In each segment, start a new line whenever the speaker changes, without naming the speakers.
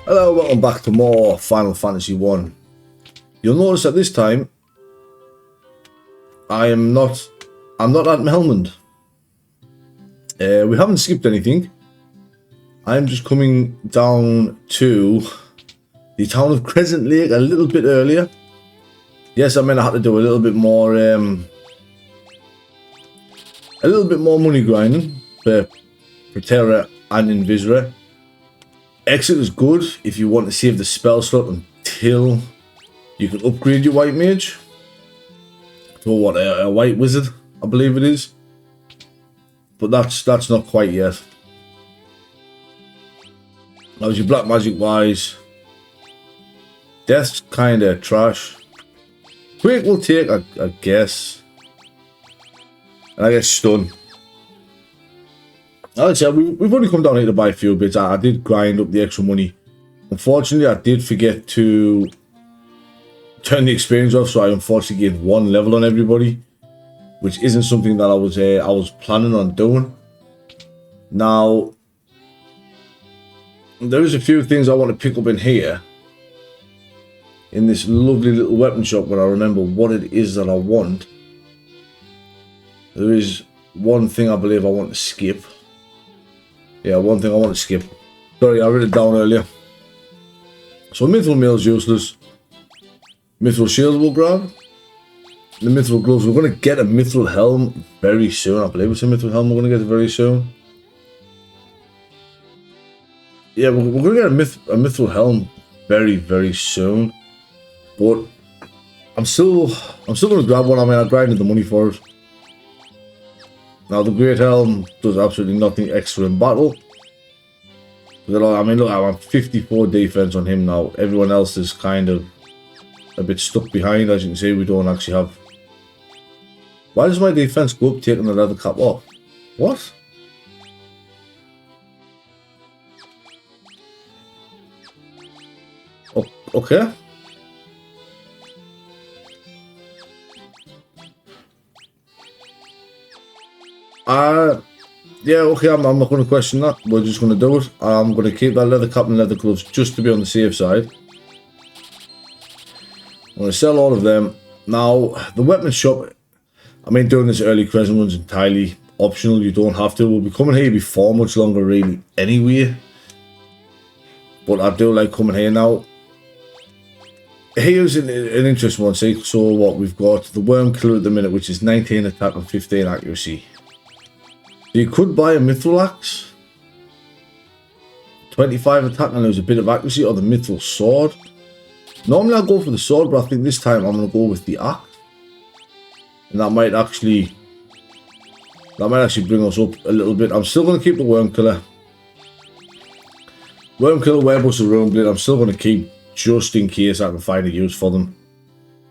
Hello, welcome back to more Final Fantasy 1. You'll notice that this time I'm not at Melmond. We haven't skipped anything. I'm just coming down to the town of Crescent Lake a little bit earlier. Yes, I mean I had to do a little bit more money grinding for Terra and Invisra. Exit is good if you want to save the spell slot until you can upgrade your white mage to what, a white wizard, I believe it is. But that's not quite yet. How's your black magic wise? Death's kinda trash. Quick will take, I guess. And I guess stun. Like I said, we've only come down here to buy a few bits. I did grind up the extra money. Unfortunately, I did forget to turn the experience off, so I unfortunately gained 1 level on everybody, which isn't something that I was planning on doing. Now, there is a few things I want to pick up in here, in this lovely little weapon shop, when I remember what it is that I want. There is one thing I believe I want to skip. Yeah, one thing I want to skip. Sorry, I wrote it down earlier. So Mithril Mail's useless. Mithril Shield will grab. The Mithril Gloves. We're going to get a Mithril Helm very soon. I believe it's a Mithril Helm we're going to get very soon. Yeah, we're going to get a Mithril Helm very, very soon. But I'm still going to grab one. I mean, I grinded the money for it. Now, the Great Helm does absolutely nothing extra in battle. I mean, look, I'm on 54 defense on him now. Everyone else is kind of a bit stuck behind. As you can see, we don't actually have... Why does my defense go up taking the leather cap off? What? Oh, okay. Yeah, okay, I'm not going to question that. We're just going to do it. I'm going to keep that leather cap and leather gloves just to be on the safe side. I'm going to sell all of them. Now, the weapon shop, I mean, doing this early Crescent one's entirely optional. You don't have to. We'll be coming here before much longer, really, anyway. But I do like coming here now. Here's an interesting one. See, so what, we've got the Worm Killer at the minute, which is 19 attack and 15 accuracy. You could buy a Mithril Axe, 25 attack and lose a bit of accuracy, or the Mithril Sword. Normally I go for the sword, but I think this time I'm going to go with the axe. And that might actually bring us up a little bit. I'm still going to keep the Worm Killer. Worm Killer, Werebuster, Ruin Blade, I'm still going to keep just in case I can find a use for them.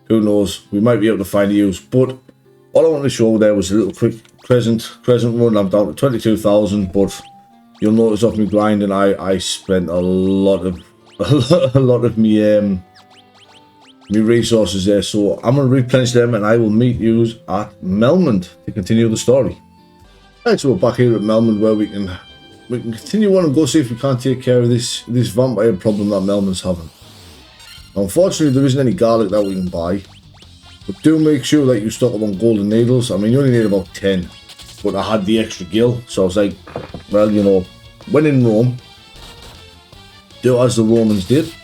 Who knows, we might be able to find a use, but all I wanted to show there was a little quick Crescent run. I'm down to 22,000, but you'll notice off me grinding, I spent a lot of me resources there. So I'm gonna replenish them, and I will meet you at Melmond to continue the story. Right, so we're back here at Melmond, where we can continue on and go see if we can't take care of this vampire problem that Melmond's having. Now, unfortunately, there isn't any garlic that we can buy. But do make sure that you stock up on golden needles. I mean, you only need about 10. But I had the extra gill. So I was like, well, you know, when in Rome, do as the Romans did.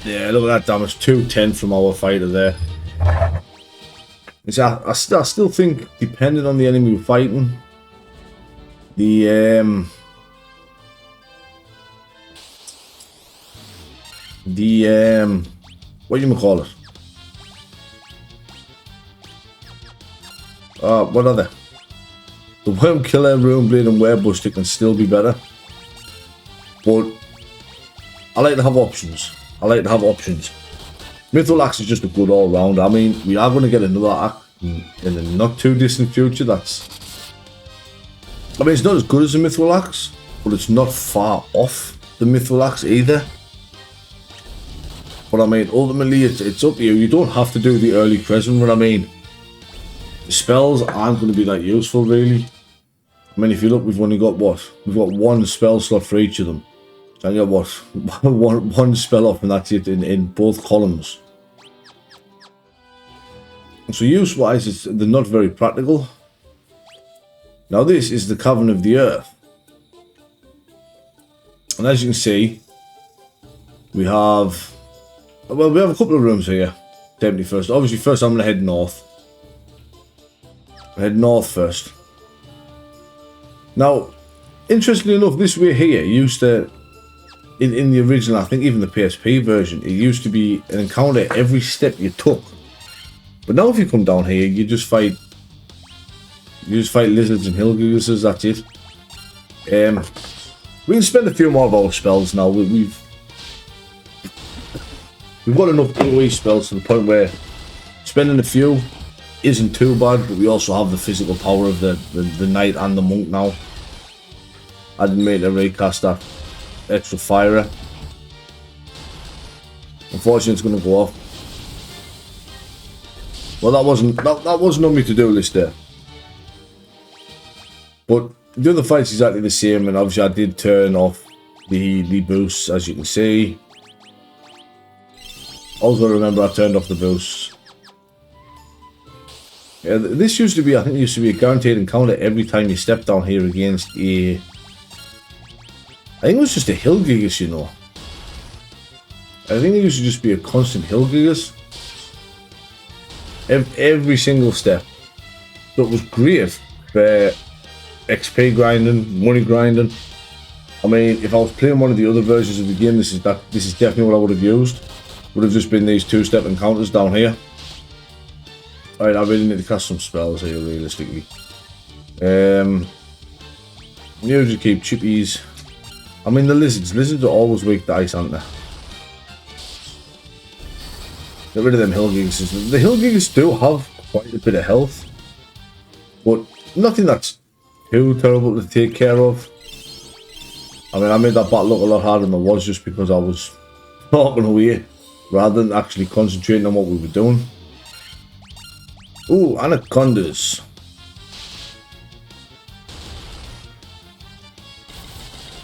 Yeah, look at that damage. 210 from our fighter there. I still think, depending on the enemy we're fighting, what do you call it? What are they? The Worm Killer, Ruin Blade and Werebuster can still be better. But I like to have options. Mithril Axe is just a good all round. I mean, we are going to get another axe in the not too distant future. I mean, it's not as good as the Mithril Axe, but it's not far off the Mithril Axe either. But I mean, ultimately, it's up to you. You don't have to do the early Crescent run. I mean, the spells aren't going to be that useful, really. I mean, if you look, we've only got what? We've got 1 spell slot for each of them. So I get what? one spell off and that's it in both columns. So use-wise, they're not very practical. Now this is the Cavern of the Earth. And as you can see, we have a couple of rooms here. Definitely first. Obviously first I'm going to head north. Head north first. Now, interestingly enough, this way here used to, in the original, I think even the PSP version, it used to be an encounter every step you took. But now if you come down here, you just fight lizards and hillgooses, that's it. We can spend a few more of our spells now. We've got enough AoE spells to the point where spending a few isn't too bad, but we also have the physical power of the knight and the monk now. I didn't mean to recast that extra fire. Unfortunately, it's going to go off. Well, that wasn't on me to do list there. But the other fight's exactly the same, and obviously I did turn off the boosts, as you can see. Also remember I turned off the boosts. Yeah, this used to be, I think it used to be a guaranteed encounter every time you step down here against a... I think it was just a hillgigus, you know. I think it used to just be a constant hillgigus. Every single step. So it was great for XP grinding, money grinding. I mean, if I was playing one of the other versions of the game, this is definitely what I would have used. Would have just been these two-step encounters down here. Alright, I really need to cast some spells here, realistically. You just keep chippies. I mean, the lizards. Lizards are always weak to ice, aren't they? Get rid of them hillgiguses. The hillgiguses do have quite a bit of health, but nothing that's too terrible to take care of. I mean, I made that battle look a lot harder than it was just because I was talking away rather than actually concentrating on what we were doing. Ooh, anacondas.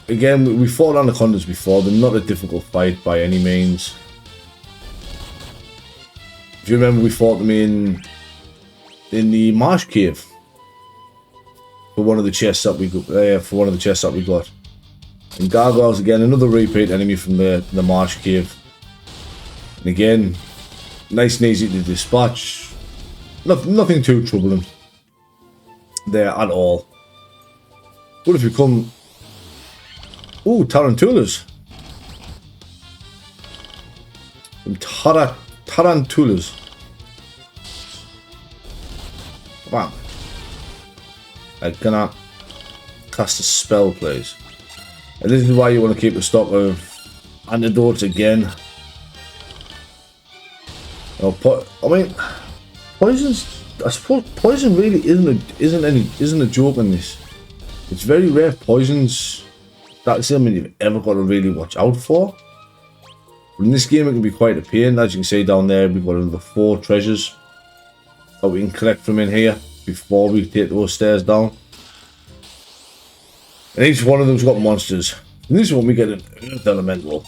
Again, we fought anacondas before. They're not a difficult fight by any means. If you remember, we fought them in the marsh cave for one of the chests that we got. And gargoyles again, another repeat enemy from the marsh cave. And again, nice and easy to dispatch. Nothing too troubling there at all. What if you come? Ooh, tarantulas. Tarantulas. Wow. I cannot cast a spell, please. And this is why you want to keep a stock of antidotes again. I mean, poisons. I suppose poison really isn't a joke in this. It's very rare poisons. That's something you've ever got to really watch out for. But in this game, it can be quite a pain. As you can see down there, we've got another 4 treasures that we can collect from in here before we take those stairs down. And each one of them's got monsters. In this one, we get an Earth Elemental.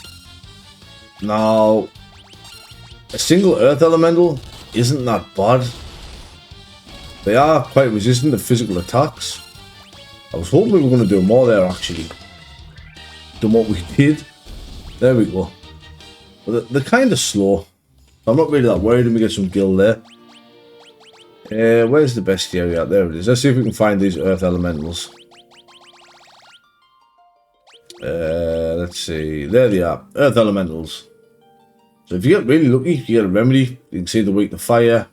Now, a single Earth Elemental isn't that bad. They are quite resistant to physical attacks. I was hoping we were going to do more there, actually, than what we did. There we go. But they're kind of slow. I'm not really that worried when we get some gil there. Where's the bestiary? There it is. Let's see if we can find these Earth Elementals. Let's see. There they are. Earth Elementals. So if you get really lucky, you get a remedy. You can see they're weak to fire,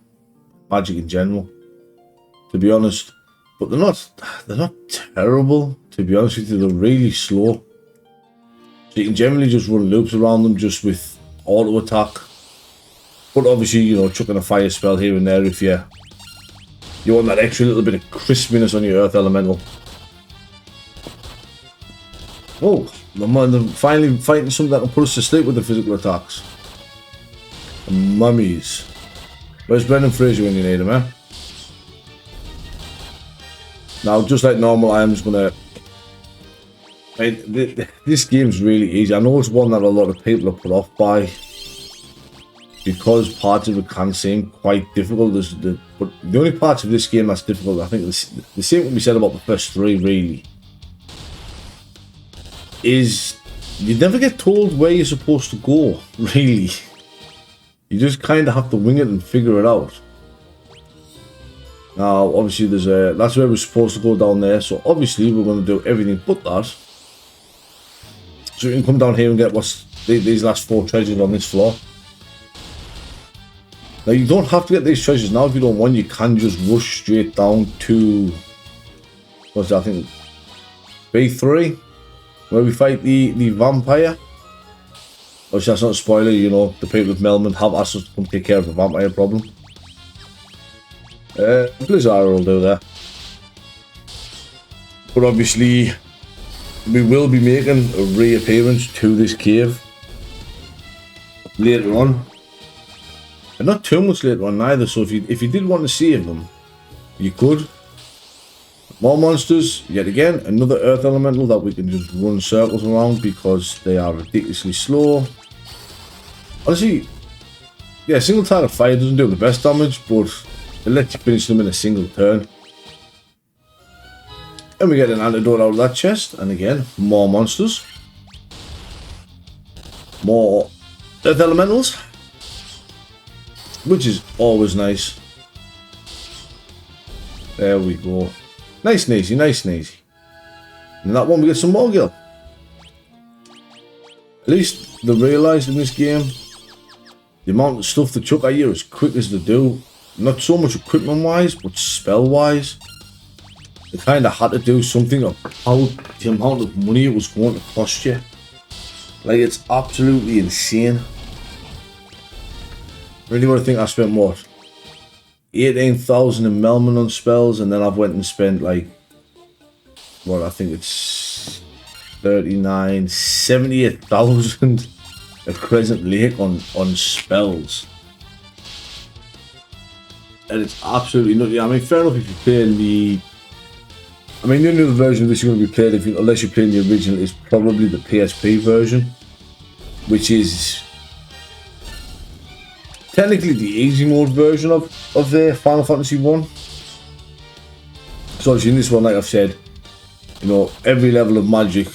magic in general, to be honest. But they're not terrible, to be honest with you. They're really slow. So you can generally just run loops around them just with auto attack. But obviously, you know, chucking a fire spell here and there if you want that extra little bit of crispiness on your Earth Elemental. Oh, they're finally fighting something that can put us to sleep with the physical attacks. The mummies. Where's Brendan Fraser when you need him, eh? Now, just like normal, I am just going to This game's really easy. I know it's one that a lot of people are put off by because parts of it can seem quite difficult. But the only parts of this game that's difficult, I think the same can be said about the first three, really, is you never get told where you're supposed to go, really. You just kind of have to wing it and figure it out. Now, obviously, that's where we're supposed to go down there. So obviously, we're going to do everything but that. So you can come down here and get these last 4 treasures on this floor. Now, you don't have to get these treasures now if you don't want. You can just rush straight down to, what's that, I think, B3, where we fight the vampire. Obviously, that's not a spoiler, you know, the people of Melman have asked us to come take care of the vampire problem. Blizzard will do that. But obviously, we will be making a reappearance to this cave later on. And not too much later on either, so if you did want to save them, you could. More monsters, yet again, another earth elemental that we can just run circles around because they are ridiculously slow. Honestly, yeah, single target fire doesn't do the best damage, but it lets you finish them in a single turn. And we get an antidote out of that chest, and again, more monsters. More earth elementals, which is always nice. There we go. Nice and easy, nice and easy. And that one we get some more gil. At least they realised in this game the amount of stuff they chuck at you as quick as they do. Not so much equipment wise, but spell wise. They kind of had to do something about the amount of money it was going to cost you. Like, it's absolutely insane. Really want to think I spent what? 18,000 in Melman on spells, and then I've went and spent like, what, I think it's 78,000 at Crescent Lake on spells. And it's absolutely nutty. I mean, fair enough if you're playing the only other version of this you're going to be playing, unless you're playing the original, is probably the PSP version, which is technically the easy mode version of the Final Fantasy 1. So obviously in this one, like I've said, you know, every level of magic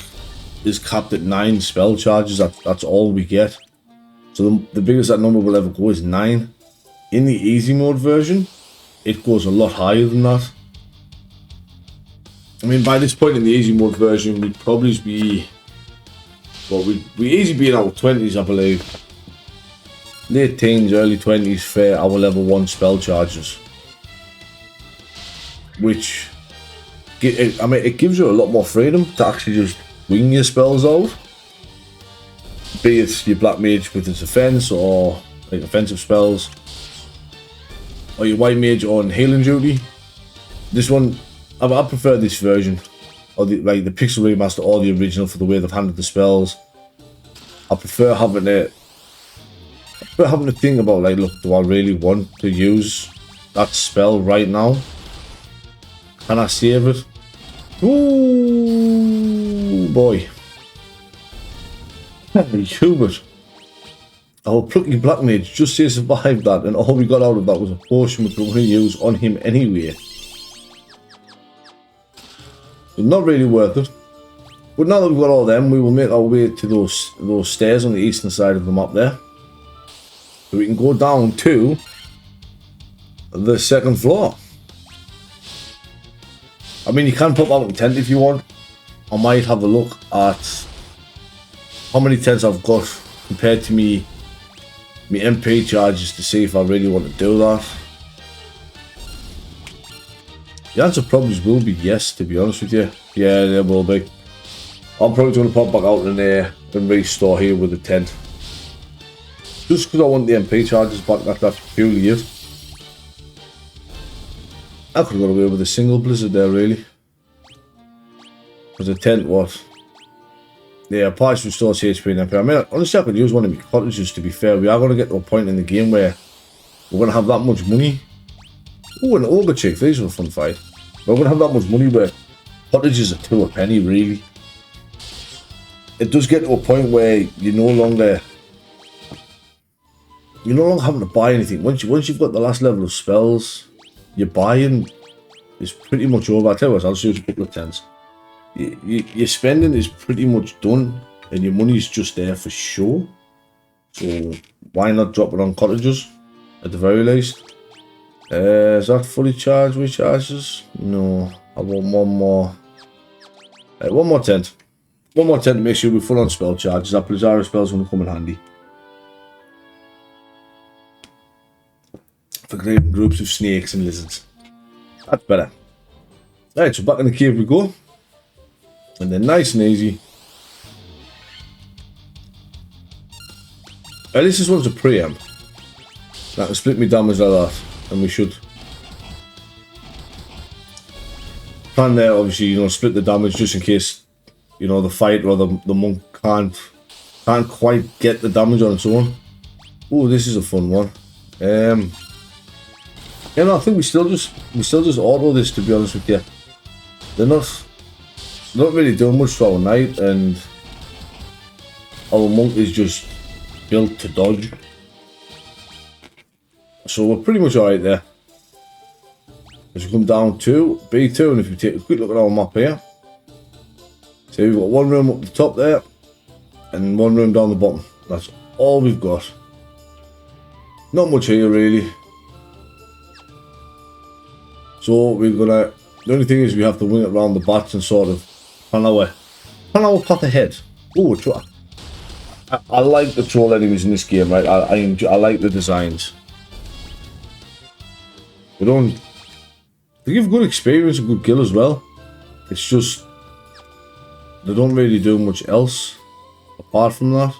is capped at 9 spell charges. That's all we get. So the biggest that number will ever go is 9. In the easy mode version, it goes a lot higher than that. I mean, by this point in the easy mode version, we'd probably be, well, we'd easily be in our 20s, I believe. Late teens, early 20s for our level 1 spell charges. Which, I mean, it gives you a lot more freedom to actually just wing your spells out. Be it your black mage with its defense or like offensive spells, or your white mage on healing duty. This one, I prefer this version, or the Pixel Remaster or the original for the way they've handled the spells. I prefer having to think about, like, look, do I really want to use that spell right now? Can I save it? Ooh, boy. Hubert. Our plucky black mage just survived that, and all we got out of that was a potion we could only use on him anyway. So not really worth it. But now that we've got all them, we will make our way to those stairs on the eastern side of the map there. So we can go down to the second floor. I mean, you can pop out a tent if you want. I might have a look at how many tents I've got compared to me MP charges to see if I really want to do that. The answer probably will be yes, to be honest with you. Yeah, there will be. I'm probably going to pop back out in there and restore here with the tent. Just because I want the MP charges back, that's purely it. I could have got away with a single blizzard there, really. Because the tent, what? Yeah, parts restores HP and MP. I mean, honestly, I could use one of my cottages, to be fair. We are going to get to a point in the game where we're going to have that much money. Oh, an ogre chick. These are a fun fight. We're going to have that much money where cottages are 2 a penny, really. it does get to a point where you're no longer having to buy anything. Once you've got the last level of spells, your buying is pretty much over. I tell you what, I'll shoot you a couple of tens. Your spending is pretty much done, and your money is just there for sure. So why not drop it on cottages at the very least? Is that fully charged recharges? No, I want one more. One more tent. One more tent to make sure we're full on spell charges. That Blizzard spell's going to come in handy. For creating groups of snakes and lizards. That's better. Right, so back in the cave we go. And then nice and easy. At least this one's a preamp. That can split me damage like that. And we should plan there, obviously, split the damage just in case, the fighter or the monk can't quite get the damage on its own. Oh, this is a fun one. I think we still just auto this, to be honest with you. They're not really doing much for our knight, and our monk is just built to dodge. So we're pretty much alright there. As we come down to B2, and if we take a quick look at our map here, so we've got one room up the top there, and one room down the bottom. That's all we've got. Not much here really. So the only thing is we have to wing it around the bats and sort of plan our path ahead. Oh, I like the troll enemies in this game, right? I like the designs. They give good experience and good kill as well. It's just they don't really do much else apart from that.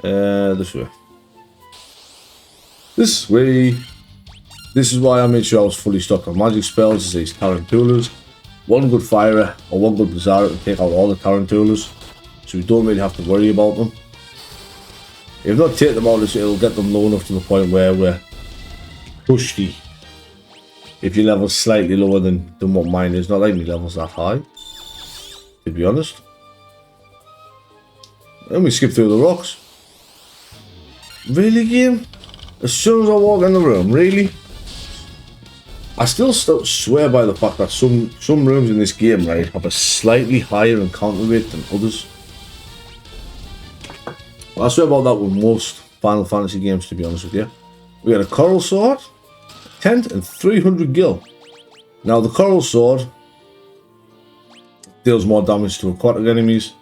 This way. This way. This is why I made sure I was fully stocked on magic spells, is these tarantulas. One good firer or one good blizzard to take out all the tarantulas, so we don't really have to worry about them. If not take them out, it'll get them low enough to the point where we're pushy. If your level's slightly lower than what mine is, not like my level's that high, to be honest. And we skip through the rocks. Really, game? As soon as I walk in the room, really? I still swear by the fact that some rooms in this game, right, have a slightly higher encounter rate than others. Well, I swear about that with most Final Fantasy games, to be honest with you. We got a coral sword, tent, and 300 gil. Now the coral sword deals more damage to aquatic enemies,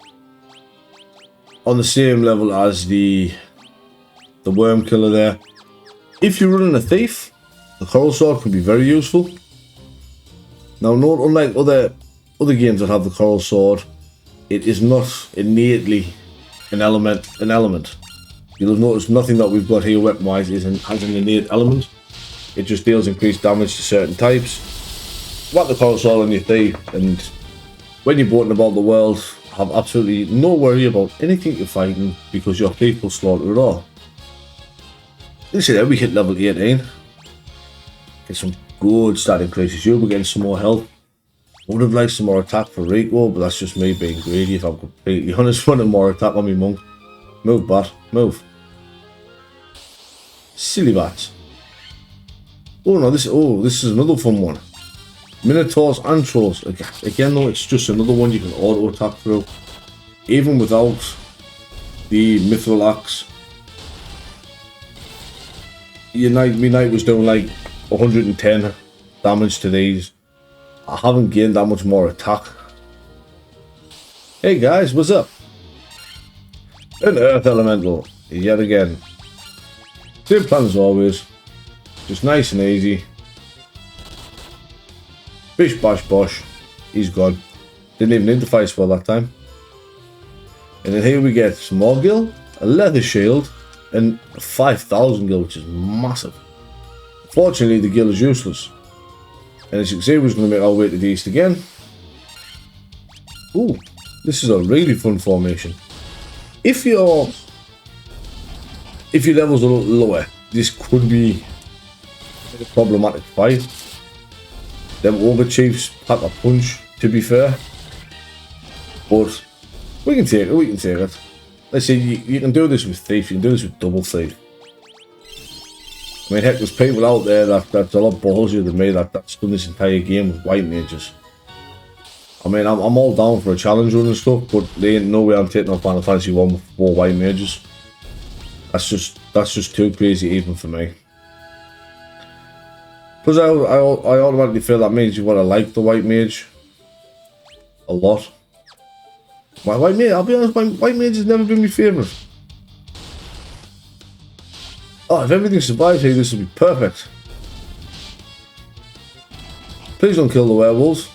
on the same level as the worm killer there. If you're running a thief, the coral sword can be very useful. Now, not unlike other games that have the coral sword, it is not innately an element. You'll have noticed nothing that we've got here weapon-wise has an innate element. It just deals increased damage to certain types. Whack the coral sword on your thief, and when you're boating about the world, have absolutely no worry about anything you're fighting, because your thief will slaughter it all. You see there, we hit level 18. Get some good stat increases. You'll be getting some more health. I would have liked some more attack for Rico, but that's just me being greedy, if I'm completely honest. Wanting more attack on me monk. Move, bat. Move. Silly bats. Oh no, this is another fun one. Minotaurs and trolls. Again though, it's just another one you can auto attack through. Even without the mithril axe. Me knight was doing like 110 damage to these. I haven't gained that much more attack. Hey guys, what's up? An earth elemental, yet again. Same plan as always. Just nice and easy. Bish bash bosh. He's gone. Didn't even need the fire spell that time. And then here we get some more gil, a leather shield, and 5,000 gil, which is massive. Fortunately, the gil is useless. And as you can see, we're just going to make our way to the east again. Ooh, this is a really fun formation. If your level's a little lower, this could be a problematic fight. Them ogre chiefs pack a punch, to be fair. But We can take it, we can take it. Let's see, you can do this with Thief, you can do this with Double Thief. I mean, heck, there's people out there that's a lot ballsier than me that's done this entire game with White Mages. I mean, I'm all down for a challenge run and stuff, but there ain't no way I'm taking on Final Fantasy 1 with 4 White Mages. That's just too crazy even for me. Because I automatically feel that means you've got to like the White Mage a lot. My White Mage, I'll be honest, my White Mage has never been my favourite. Oh, if everything survives here, this will be perfect. Please don't kill the werewolves.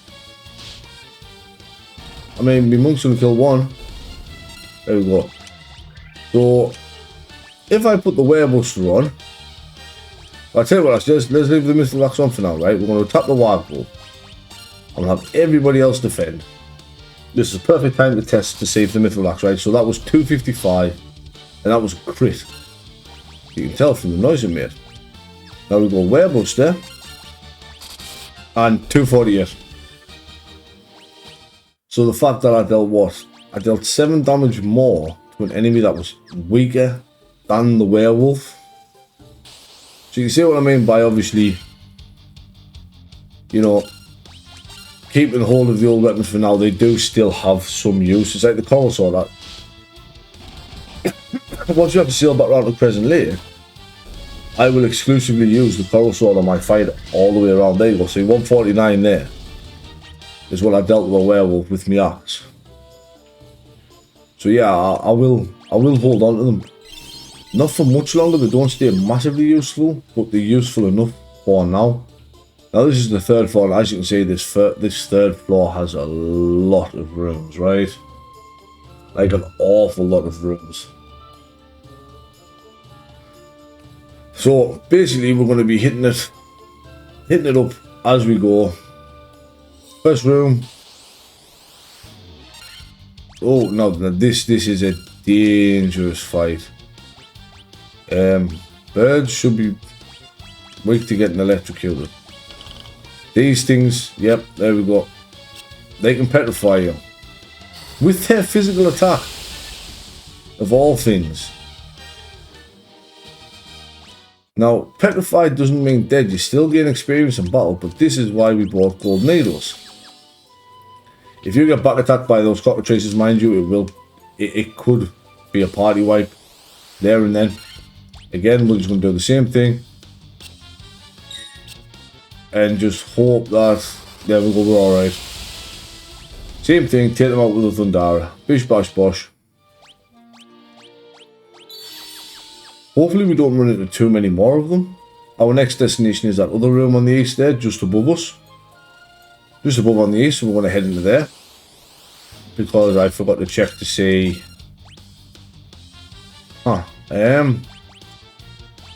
I mean, my monk's gonna kill one. There we go. So, if I put the werewolves on, I'll tell you what, let's leave the Mythical Axe on for now, right? We're going to attack the Wild Bull. I'm going to have everybody else defend. This is a perfect time to test to see if the Mythical Axe, right? So that was 255, and that was a crit. You can tell from the noise it made. Now we go Werebuster, and 248. So the fact that I dealt what? I dealt 7 damage more to an enemy that was weaker than the werewolf. So you can see what I mean by obviously, you know, keeping hold of the old weapons for now. They do still have some use. It's like the Coral Sword that once you have to sail back around to Crescent Lake, I will exclusively use the Coral Sword on my fighter all the way around. There you go. See, 149 there is what I dealt with a werewolf with my axe. So yeah, I will hold on to them. Not for much longer, they don't stay massively useful, but they're useful enough for now. Now this is the 3rd floor, and as you can see, this 3rd floor has a lot of rooms, right? Like an awful lot of rooms. So basically we're going to be hitting it up as we go. First room. Oh no, this is a dangerous fight. Birds should be weak to getting electrocuted. These things, yep, there we go. They can petrify you with their physical attack, of all things. Now, petrified doesn't mean dead. You still gain experience in battle, but this is why we bought gold needles. If you get back attacked by those cockatrices, mind you, it could be a party wipe there and then. Again, we're just going to do the same thing and just hope that, there we go, we're alright. Same thing, take them out with the Thundara. Bish bash bosh. Hopefully we don't run into too many more of them. Our next destination is that other room on the east there, just above us. Just above on the east, so we're going to head into there. Because I forgot to check to see...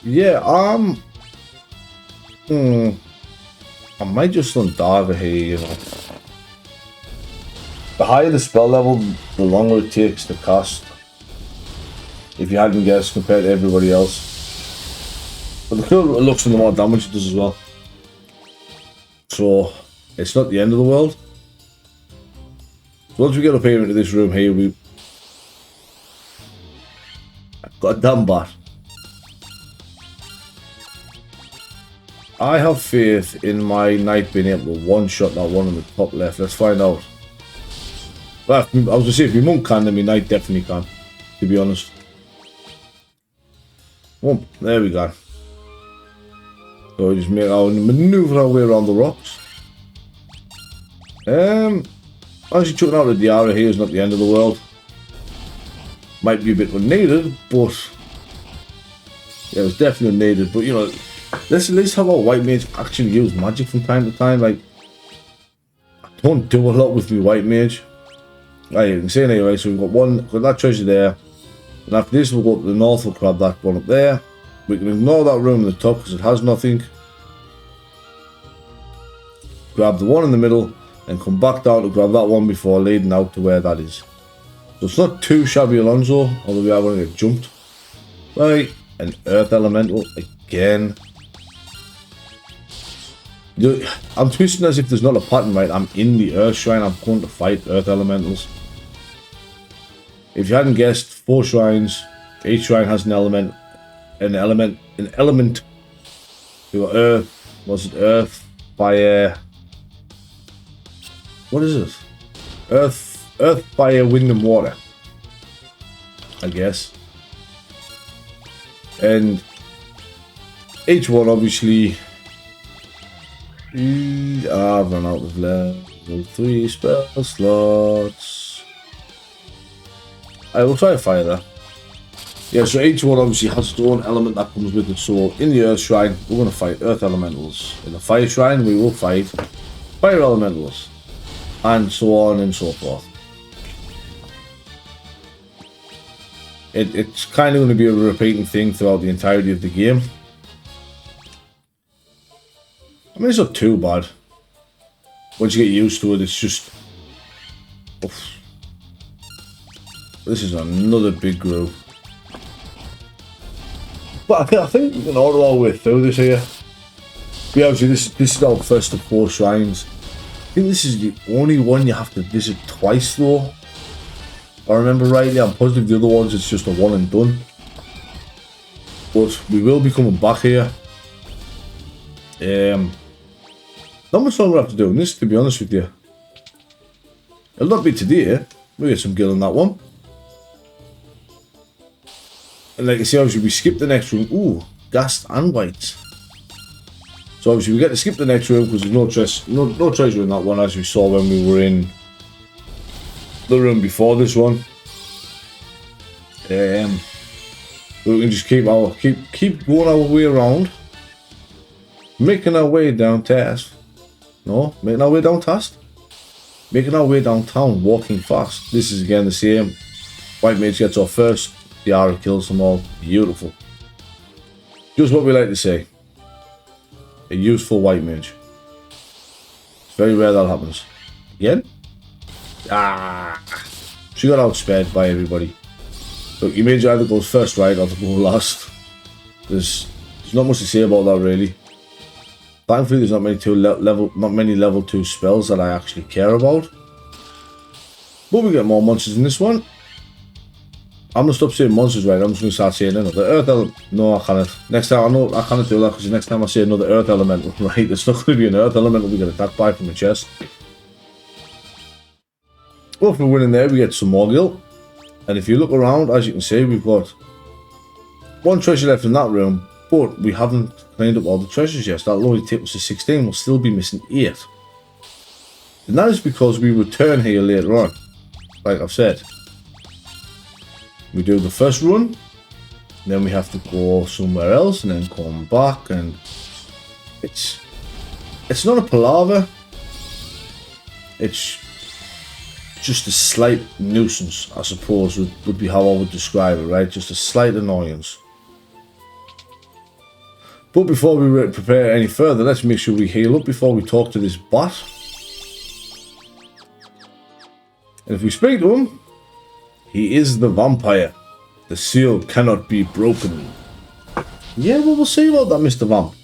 yeah, I might just Thundara here, you know. The higher the spell level, the longer it takes to cast. If you hadn't guessed, compared to everybody else. But the cooler it looks and the more damage it does as well. So, it's not the end of the world. So once we get up here into this room here, we... got a damn bat. I have faith in my knight being able to one-shot that one on the top left. Let's find out. Well, I was going to say, if my monk can, then my knight definitely can, to be honest. Oh, there we go. So we just maneuver our way around the rocks. Actually chucking out the Diara here is not the end of the world. Might be a bit unneeded, but... yeah, it's definitely unneeded, but you know... let's at least have our white mage actually use magic from time to time. Like, I don't do a lot with my white mage. Right, you can see it anyway. So we've got that treasure there. And after this, we'll go up to the north. We'll grab that one up there. We can ignore that room in the top because it has nothing. Grab the one in the middle and come back down to grab that one before leading out to where that is. So it's not too shabby, Alonso, although we are going to get jumped. Right, an earth elemental again. I'm twisting as if there's not a pattern, right? I'm in the Earth Shrine, I'm going to fight Earth Elementals. If you hadn't guessed, 4 shrines. Each shrine has an element. You got earth. Was it earth? Fire. What is it? Earth, fire, wind, and water. I guess. And each one, obviously. I've run out of level 3 spell slots. I will try to fire that. Yeah, so each one obviously has its own element that comes with it. So in the Earth Shrine, we're going to fight Earth Elementals. In the Fire Shrine, we will fight Fire Elementals. And so on and so forth. It's kind of going to be a repeating thing throughout the entirety of the game. I mean, it's not too bad. Once you get used to it, it's just... Oof. This is another big group. But I think we can order all the way through this here. Yeah, obviously this is our first of 4 shrines. I think this is the only one you have to visit twice though. If I remember rightly, I'm positive the other ones it's just a one and done. But we will be coming back here. Not much longer after doing this, to be honest with you. It'll not be today. We'll get some gil on that one. And like you see, obviously we skip the next room. Ooh, gassed and white. So obviously we get to skip the next room because there's no treasure in that one, as we saw when we were in the room before this one. We can just keep going our way around, making our way down task. No, making our way down task. Making our way downtown, walking fast. This is again the same. White mage gets off first. The arrow kills them all. Beautiful. Just what we like to say. A useful white mage. It's very rare that happens. Again? Ah! She got outsped by everybody. Look, your mage either goes first right or to go last. There's not much to say about that really. Thankfully there's not many level 2 spells that I actually care about. But we get more monsters in this one. I'm gonna stop saying monsters, right? I'm just gonna start saying another earth element. No, I can't. Next time, I know I can't do that because the next time I say another earth element, right? It's not gonna be an earth element we get attacked by from the chest. Well, if we win in there, we get some more gil. And if you look around, as you can see, we've got 1 treasure left in that room, but we haven't cleaned up all the treasures yet. So that'll only take us to 16. We'll still be missing 8. And that is because we return here later on, like I've said. We do the first run, then we have to go somewhere else and then come back, and it's not a palaver, it's just a slight nuisance, I suppose would be how I would describe it, right? Just a slight annoyance. But before we prepare any further, let's make sure we heal up before we talk to this bat. And if we speak to him, he is the vampire. The seal cannot be broken. Yeah, well, we'll see about that, Mr. Vamp.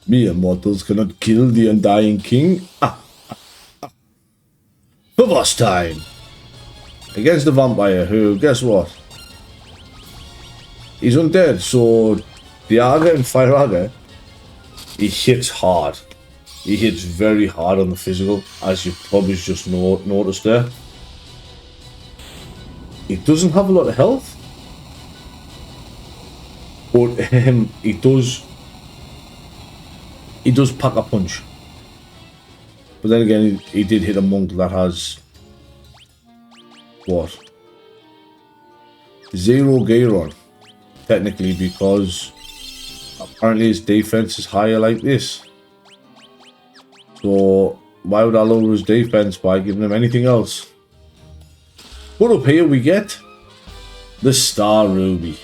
Mere mortals cannot kill the undying king. For boss time. Against the vampire, who, guess what? He's undead, so the Aga and Fire Aga, he hits hard. He hits very hard on the physical, as you probably just noticed there. He doesn't have a lot of health, but he does pack a punch. But then again, he did hit a monk that has what? 0 gear on, technically, because apparently his defense is higher like this. So why would I lower his defense by giving him anything else? But up here we get the Star Ruby.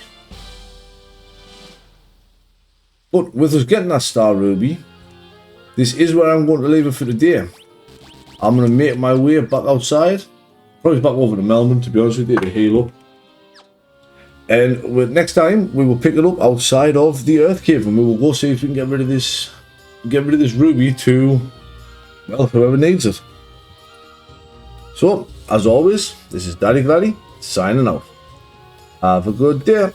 But with us getting that Star Ruby, this is where I'm going to leave it for today. I'm going to make my way back outside. Probably back over to Melbourne, to be honest with you, to heal up. And next time, we will pick it up outside of the Earth Cave, and we will go see if we can get rid of this ruby to, well, whoever needs it. So, as always, this is Daddy Gladdy signing out. Have a good day.